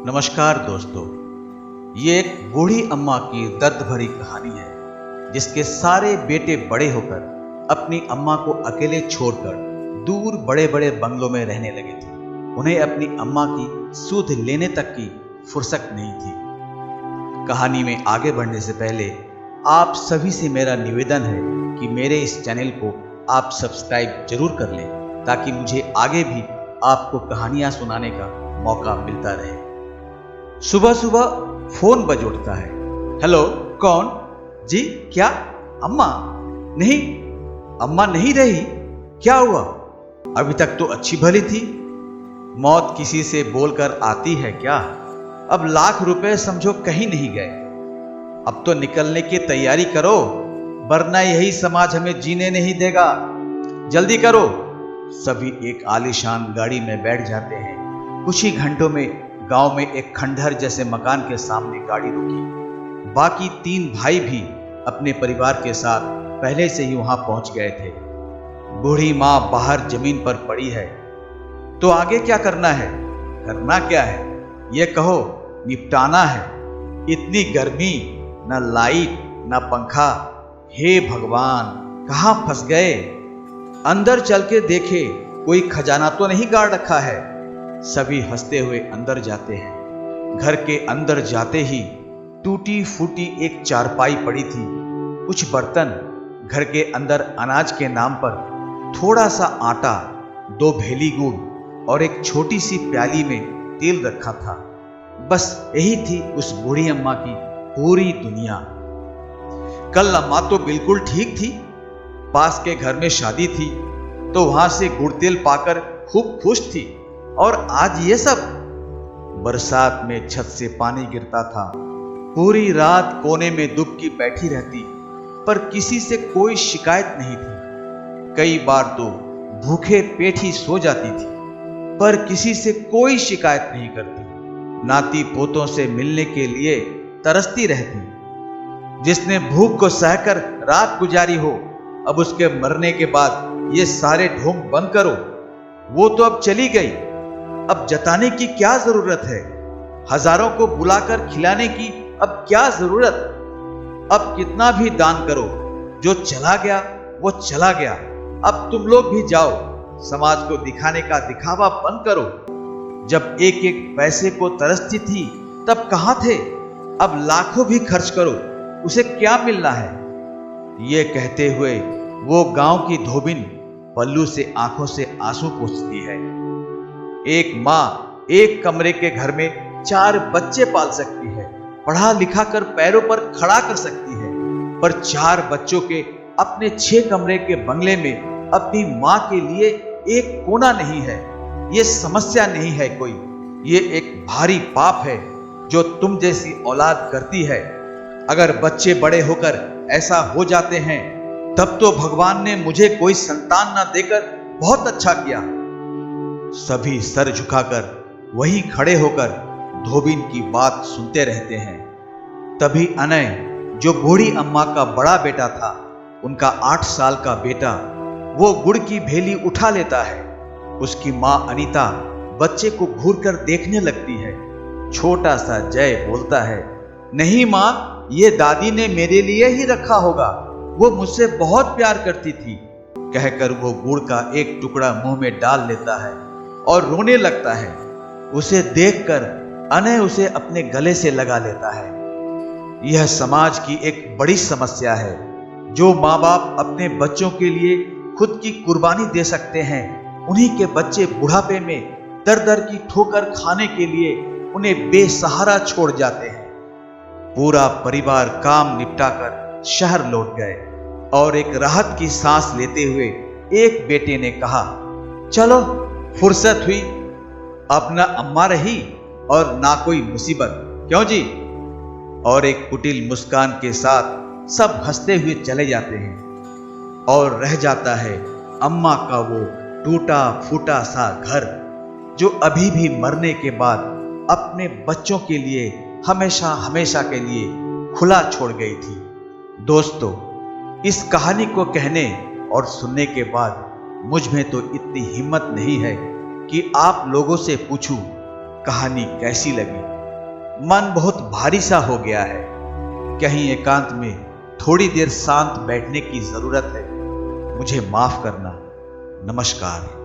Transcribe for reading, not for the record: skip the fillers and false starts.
नमस्कार दोस्तों, ये एक बूढ़ी अम्मा की दर्द भरी कहानी है जिसके सारे बेटे बड़े होकर अपनी अम्मा को अकेले छोड़कर दूर बड़े बड़े बंगलों में रहने लगे थे। उन्हें अपनी अम्मा की सुध लेने तक की फुर्सत नहीं थी। कहानी में आगे बढ़ने से पहले आप सभी से मेरा निवेदन है कि मेरे इस चैनल को आप सब्सक्राइब जरूर कर लें ताकि मुझे आगे भी आपको कहानियां सुनाने का मौका मिलता रहे। सुबह सुबह फोन बज उठता है। हेलो, कौन जी? क्या अम्मा? नहीं, अम्मा नहीं रही। क्या हुआ? अभी तक तो अच्छी भली थी। मौत किसी से बोलकर आती है क्या? अब लाख रुपए समझो कहीं नहीं गए। अब तो निकलने की तैयारी करो, वरना यही समाज हमें जीने नहीं देगा। जल्दी करो। सभी एक आलीशान गाड़ी में बैठ जाते हैं। कुछ ही घंटों में गांव में एक खंडहर जैसे मकान के सामने गाड़ी रुकी। बाकी 3 भाई भी अपने परिवार के साथ पहले से ही वहां पहुंच गए थे। बूढ़ी मां बाहर जमीन पर पड़ी है। तो आगे क्या करना है? करना क्या है ये कहो, निपटाना है। इतनी गर्मी, न लाइट न पंखा। हे भगवान, कहां फंस गए? अंदर चल के देखे, कोई खजाना तो नहीं गाड़ रखा है। सभी हंसते हुए अंदर जाते हैं। घर के अंदर जाते ही टूटी फूटी एक चारपाई पड़ी थी, कुछ बर्तन, घर के अंदर अनाज के नाम पर थोड़ा सा आटा, 2 भेली गुड़ और एक छोटी सी प्याली में तेल रखा था। बस यही थी उस बूढ़ी अम्मा की पूरी दुनिया। कल अम्मा तो बिल्कुल ठीक थी। पास के घर में शादी थी तो वहां से गुड़ तेल पाकर खूब खुश थी। और आज ये सब? बरसात में छत से पानी गिरता था। पूरी रात कोने में दुबकी बैठी रहती, पर किसी से कोई शिकायत नहीं थी। कई बार तो भूखे पेट ही सो जाती थी, पर किसी से कोई शिकायत नहीं करती। नाती पोतों से मिलने के लिए तरसती रहती। जिसने भूख को सहकर रात गुजारी हो, अब उसके मरने के बाद ये सारे ढोंग बंद करो। वो तो अब चली गई, अब जताने की क्या जरूरत है? हजारों को बुलाकर खिलाने की अब क्या जरूरत? अब कितना भी दान करो, जो चला गया वो चला गया। अब तुम लोग भी जाओ, समाज को दिखाने का दिखावा बंद करो। जब एक एक पैसे को तरसती थी तब कहां थे? अब लाखों भी खर्च करो, उसे क्या मिलना है? ये कहते हुए वो गांव की धोबिन पल्लू से आंखों से आंसू पोंछती है। एक मां एक कमरे के घर में 4 बच्चे पाल सकती है, पढ़ा लिखा कर पैरों पर खड़ा कर सकती है, पर 4 बच्चों के अपने 6 कमरे के बंगले में अपनी मां के लिए एक कोना नहीं है। ये समस्या नहीं है कोई, ये एक भारी पाप है जो तुम जैसी औलाद करती है। अगर बच्चे बड़े होकर ऐसा हो जाते हैं तब तो भगवान ने मुझे कोई संतान ना देकर बहुत अच्छा किया। सभी सर झुकाकर वही खड़े होकर धोबिन की बात सुनते रहते हैं। तभी अनय, जो बूढ़ी अम्मा का बड़ा बेटा था, उनका 8 साल का बेटा, वो गुड़ की भेली उठा लेता है। उसकी मां अनीता बच्चे को घूर कर देखने लगती है। छोटा सा जय बोलता है, नहीं मां, ये दादी ने मेरे लिए ही रखा होगा, वो मुझसे बहुत प्यार करती थी। कहकर वो गुड़ का एक टुकड़ा मुंह में डाल लेता है और रोने लगता है। उसे देखकर अनय उसे अपने गले से लगा लेता है। यह समाज की एक बड़ी समस्या है। जो माँ बाप अपने बच्चों के लिए खुद की कुर्बानी दे सकते हैं, उन्हीं के बच्चे बुढ़ापे में दर दर की ठोकर खाने के लिए उन्हें बेसहारा छोड़ जाते हैं। पूरा परिवार काम निपटाकर शहर लौट गए और एक राहत की सांस लेते हुए एक बेटे ने कहा, चलो फुर्सत हुई, अब ना अम्मा रही और ना कोई मुसीबत, क्यों जी? और एक कुटिल मुस्कान के साथ सब हंसते हुए चले जाते हैं और रह जाता है अम्मा का वो टूटा फूटा सा घर, जो अभी भी मरने के बाद अपने बच्चों के लिए हमेशा हमेशा के लिए खुला छोड़ गई थी। दोस्तों, इस कहानी को कहने और सुनने के बाद मुझ में तो इतनी हिम्मत नहीं है कि आप लोगों से पूछूं कहानी कैसी लगी। मन बहुत भारी सा हो गया है। कहीं एकांत में थोड़ी देर शांत बैठने की जरूरत है। मुझे माफ करना। नमस्कार।